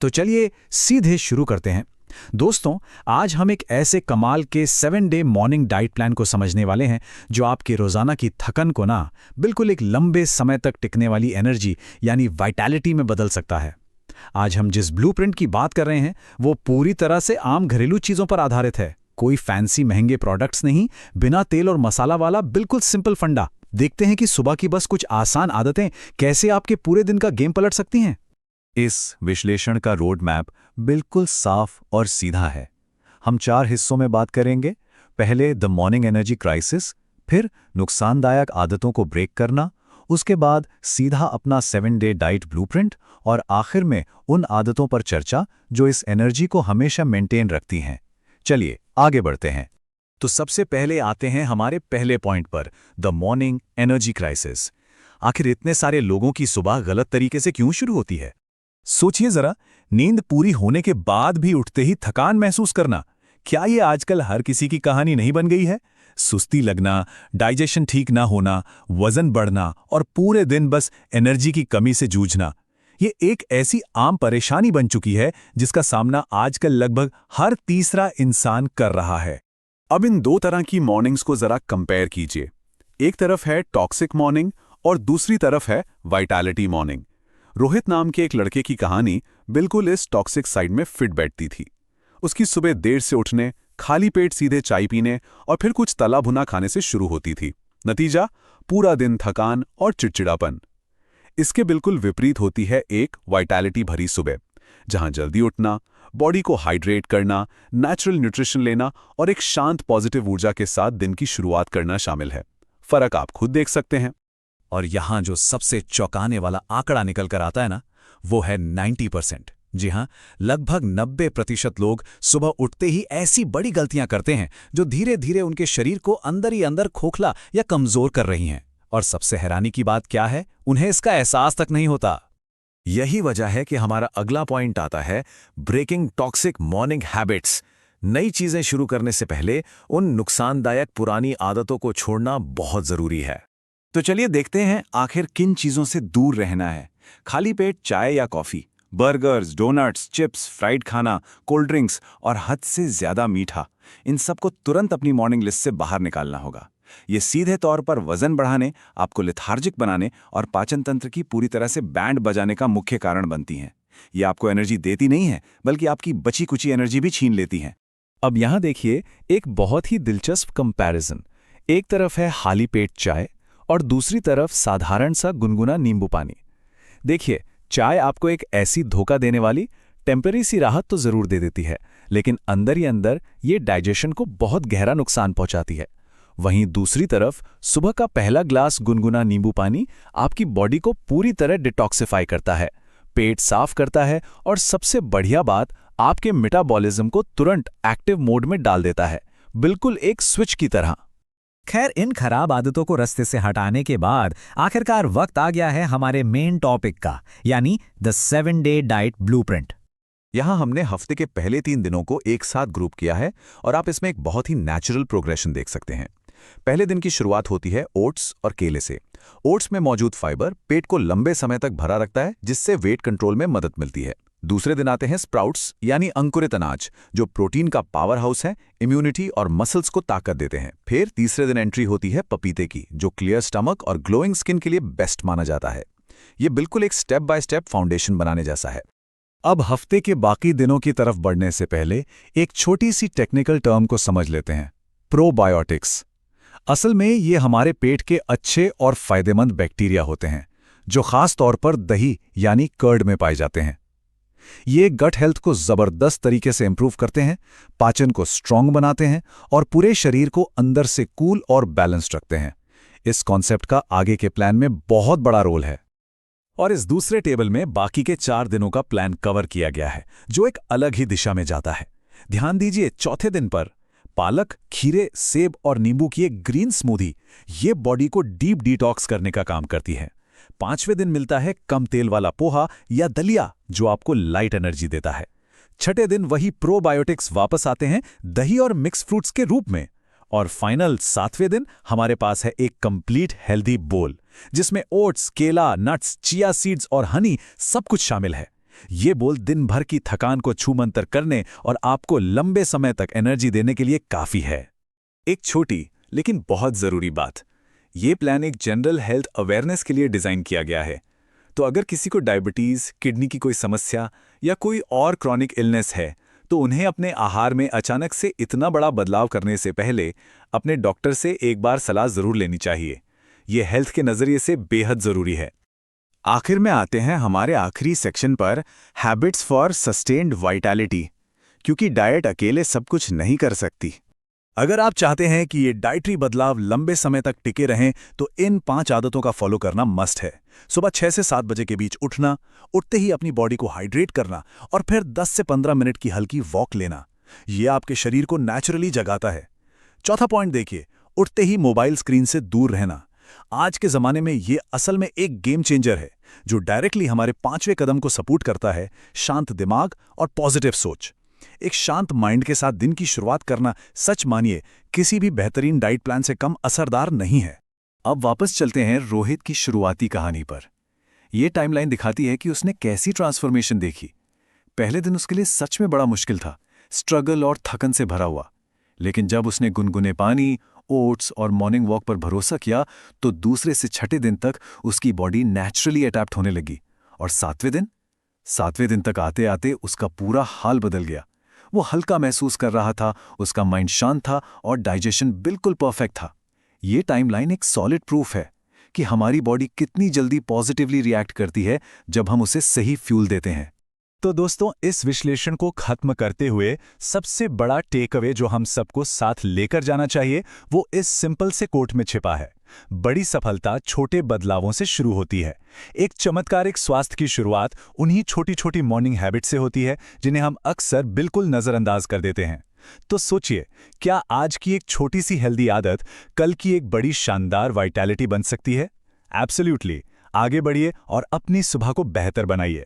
तो चलिए सीधे शुरू करते हैं। दोस्तों, आज हम एक ऐसे कमाल के 7 डे मॉर्निंग डाइट प्लान को समझने वाले हैं जो आपके रोजाना की थकन को ना बिल्कुल एक लंबे समय तक टिकने वाली एनर्जी यानी वाइटैलिटी में बदल सकता है। आज हम जिस ब्लूप्रिंट की बात कर रहे हैं वो पूरी तरह से आम घरेलू चीजों पर आधारित है। कोई फैंसी महंगे प्रोडक्ट्स नहीं, बिना तेल और मसाला वाला बिल्कुल सिंपल फंडा। देखते हैं कि सुबह की बस कुछ आसान आदतें कैसे आपके पूरे दिन का गेम पलट सकती हैं। इस विश्लेषण का रोड मैप बिल्कुल साफ और सीधा है। हम 4 हिस्सों में बात करेंगे। पहले द मॉर्निंग एनर्जी क्राइसिस, फिर नुकसानदायक आदतों को ब्रेक करना, उसके बाद सीधा अपना 7 डे डाइट ब्लूप्रिंट और आखिर में उन आदतों पर चर्चा जो इस एनर्जी को हमेशा मेंटेन रखती हैं। चलिए आगे बढ़ते हैं। तो सबसे पहले आते हैं हमारे पहले पॉइंट पर, द मॉर्निंग एनर्जी क्राइसिस। आखिर इतने सारे लोगों की सुबह गलत तरीके से क्यों शुरू होती है? सोचिए जरा, नींद पूरी होने के बाद भी उठते ही थकान महसूस करना। क्या ये आजकल हर किसी की कहानी नहीं बन गई है? सुस्ती लगना, डाइजेशन ठीक ना होना, वजन बढ़ना और पूरे दिन बस एनर्जी की कमी से जूझना, ये एक ऐसी आम परेशानी बन चुकी है जिसका सामना आजकल लगभग हर तीसरा इंसान कर रहा है। अब इन 2 तरह की मॉर्निंग्स को जरा कंपेयर कीजिए। एक तरफ है टॉक्सिक मॉर्निंग और दूसरी तरफ है वाइटैलिटी मॉर्निंग। रोहित नाम के एक लड़के की कहानी बिल्कुल इस टॉक्सिक साइड में फिट बैठती थी। उसकी सुबह देर से उठने, खाली पेट सीधे चाय पीने और फिर कुछ तला भुना खाने से शुरू होती थी। नतीजा, पूरा दिन थकान और चिड़चिड़ापन। इसके बिल्कुल विपरीत होती है एक वाइटैलिटी भरी सुबह, जहां जल्दी उठना, बॉडी को हाइड्रेट करना, नेचुरल न्यूट्रिशन लेना और एक शांत पॉजिटिव ऊर्जा के साथ दिन की शुरुआत करना शामिल है। फर्क आप खुद देख सकते हैं। और यहां जो सबसे चौंकाने वाला आंकड़ा निकल कर आता है ना, वो है 90%। जी हां, लगभग 90% लोग सुबह उठते ही ऐसी बड़ी गलतियां करते हैं जो धीरे धीरे उनके शरीर को अंदर ही अंदर खोखला या कमजोर कर रही हैं। और सबसे हैरानी की बात क्या है, उन्हें इसका एहसास तक नहीं होता। यही वजह है कि हमारा अगला पॉइंट आता है ब्रेकिंग टॉक्सिक मॉर्निंग हैबिट्स। नई चीजें शुरू करने से पहले उन नुकसानदायक पुरानी आदतों को छोड़ना बहुत जरूरी है। तो चलिए देखते हैं आखिर किन चीजों से दूर रहना है। खाली पेट चाय या coffee, burgers, donuts, chips, fried खाना, कोल्ड ड्रिंक्स और हद से ज्यादा मीठा, इन सबको तुरंत अपनी मॉर्निंग लिस्ट से बाहर निकालना होगा। ये सीधे तौर पर वजन बढ़ाने, आपको लेथार्जिक बनाने और पाचन तंत्र की पूरी तरह से बैंड बजाने का मुख्य कारण बनती हैं। ये आपको एनर्जी देती नहीं है, बल्कि आपकी बची कुची एनर्जी भी छीन लेती हैं। अब यहां देखिए एक बहुत ही दिलचस्प कंपैरिजन। एक तरफ है खाली पेट चाय और दूसरी तरफ साधारण सा गुनगुना नींबू पानी। देखिए, चाय आपको एक ऐसी धोखा देने वाली टेम्पररी सी राहत तो जरूर दे देती है, लेकिन अंदर ही अंदर ये डाइजेशन को बहुत गहरा नुकसान पहुंचाती है। वहीं दूसरी तरफ सुबह का पहला ग्लास गुनगुना नींबू पानी आपकी बॉडी को पूरी तरह डिटॉक्सिफाई करता है, पेट साफ करता है और सबसे बढ़िया बात, आपके मेटाबॉलिज्म को तुरंत एक्टिव मोड में डाल देता है, बिल्कुल एक स्विच की तरह। खैर, इन खराब आदतों को रास्ते से हटाने के बाद आखिरकार वक्त आ गया है हमारे मेन टॉपिक का, यानी द 7 डे डाइट ब्लूप्रिंट। यहां हमने हफ्ते के पहले 3 दिनों को एक साथ ग्रुप किया है और आप इसमें एक बहुत ही नेचुरल प्रोग्रेशन देख सकते हैं। पहले दिन की शुरुआत होती है ओट्स और केले से। ओट्स में मौजूद फाइबर पेट को लंबे समय तक भरा रखता है, जिससे वेट कंट्रोल में मदद मिलती है। दूसरे दिन आते हैं स्प्राउट्स यानी अंकुरित अनाज, जो प्रोटीन का पावर हाउस है, इम्यूनिटी और मसल्स को ताकत देते हैं। फिर तीसरे दिन एंट्री होती है पपीते की, जो क्लियर स्टमक और ग्लोइंग स्किन के लिए बेस्ट माना जाता है। ये बिल्कुल एक स्टेप बाय स्टेप फाउंडेशन बनाने जैसा है। अब हफ्ते के बाकी दिनों की तरफ बढ़ने से पहले एक छोटी सी टेक्निकल टर्म को समझ लेते हैं, प्रोबायोटिक्स। असल में ये हमारे पेट के अच्छे और फायदेमंद बैक्टीरिया होते हैं, जो खास तौर पर दही यानी कर्ड में पाए जाते हैं। ये गट हेल्थ को जबरदस्त तरीके से इंप्रूव करते हैं, पाचन को स्ट्रांग बनाते हैं और पूरे शरीर को अंदर से कूल और बैलेंस्ड रखते हैं। इस कॉन्सेप्ट का आगे के प्लान में बहुत बड़ा रोल है। और इस दूसरे टेबल में बाकी के 4 दिनों का प्लान कवर किया गया है, जो एक अलग ही दिशा में जाता है। ध्यान दीजिए, चौथे दिन पर पालक, खीरे, सेब और नींबू की एक ग्रीन स्मूदी, ये बॉडी को डीप डिटॉक्स करने का काम करती है। 5वें दिन मिलता है कम तेल वाला पोहा या दलिया, जो आपको लाइट एनर्जी देता है। 6ठे दिन वही प्रोबायोटिक्स वापस आते हैं दही और मिक्स फ्रूट्स के रूप में। और फाइनल 7वें दिन हमारे पास है एक कंप्लीट हेल्दी बोल, जिसमें ओट्स, केला, नट्स, चिया सीड्स और हनी सब कुछ शामिल है। ये बोल दिन भर की थकान को छूमंतर करने और आपको लंबे समय तक एनर्जी देने के लिए काफी है। एक छोटी लेकिन बहुत ज़रूरी बात, ये प्लान एक जनरल हेल्थ अवेयरनेस के लिए डिज़ाइन किया गया है। तो अगर किसी को डायबिटीज़, किडनी की कोई समस्या या कोई और क्रॉनिक इलनेस है, तो उन्हें अपने आहार में अचानक से इतना बड़ा बदलाव करने से पहले अपने डॉक्टर से एक बार सलाह ज़रूर लेनी चाहिए। ये हेल्थ के नज़रिए से बेहद ज़रूरी है। आखिर में आते हैं हमारे आखिरी सेक्शन पर, हैबिट्स फॉर सस्टेन्ड वाइटैलिटी, क्योंकि डाइट अकेले सब कुछ नहीं कर सकती। अगर आप चाहते हैं कि ये डाइटरी बदलाव लंबे समय तक टिके रहें, तो इन 5 आदतों का फॉलो करना मस्ट है। सुबह 6 से 7 बजे के बीच उठना, उठते ही अपनी बॉडी को हाइड्रेट करना और फिर 10 से 15 मिनट की हल्की वॉक लेना। ये आपके शरीर को नेचुरली जगाता है। चौथा पॉइंट देखिए, उठते ही मोबाइल स्क्रीन से दूर रहना। आज के ज़माने में ये असल में एक गेम चेंजर है, जो डायरेक्टली हमारे 5वें कदम को सपोर्ट करता है, शांत दिमाग और पॉजिटिव सोच। एक शांत माइंड के साथ दिन की शुरुआत करना, सच मानिए, किसी भी बेहतरीन डाइट प्लान से कम असरदार नहीं है। अब वापस चलते हैं रोहित की शुरुआती कहानी पर। यह टाइमलाइन दिखाती है कि उसने कैसी ट्रांसफॉर्मेशन देखी। पहले दिन उसके लिए सच में बड़ा मुश्किल था, स्ट्रगल और थकन से भरा हुआ। लेकिन जब उसने गुनगुने पानी, ओट्स और मॉर्निंग वॉक पर भरोसा किया, तो दूसरे से छठे दिन तक उसकी बॉडी नेचुरली अडैप्ट होने लगी। और 7वें दिन तक आते आते उसका पूरा हाल बदल गया। वो हल्का महसूस कर रहा था, उसका माइंड शांत था और डाइजेशन बिल्कुल परफेक्ट था। ये टाइमलाइन एक सॉलिड प्रूफ है कि हमारी बॉडी कितनी जल्दी पॉजिटिवली रिएक्ट करती है जब हम उसे सही फ्यूल देते हैं। तो दोस्तों, इस विश्लेषण को खत्म करते हुए सबसे बड़ा टेक अवे जो हम सबको साथ लेकर जाना चाहिए, वो इस सिंपल से कोट में छिपा है। बड़ी सफलता छोटे बदलावों से शुरू होती है। एक चमत्कारिक स्वास्थ्य की शुरुआत उन्हीं छोटी छोटी मॉर्निंग हैबिट से होती है, जिन्हें हम अक्सर बिल्कुल नजरअंदाज कर देते हैं। तो सोचिए, क्या आज की एक छोटी सी हेल्दी आदत कल की एक बड़ी शानदार वाइटैलिटी बन सकती है? एब्सोल्युटली। आगे बढ़िए और अपनी सुबह को बेहतर बनाइए।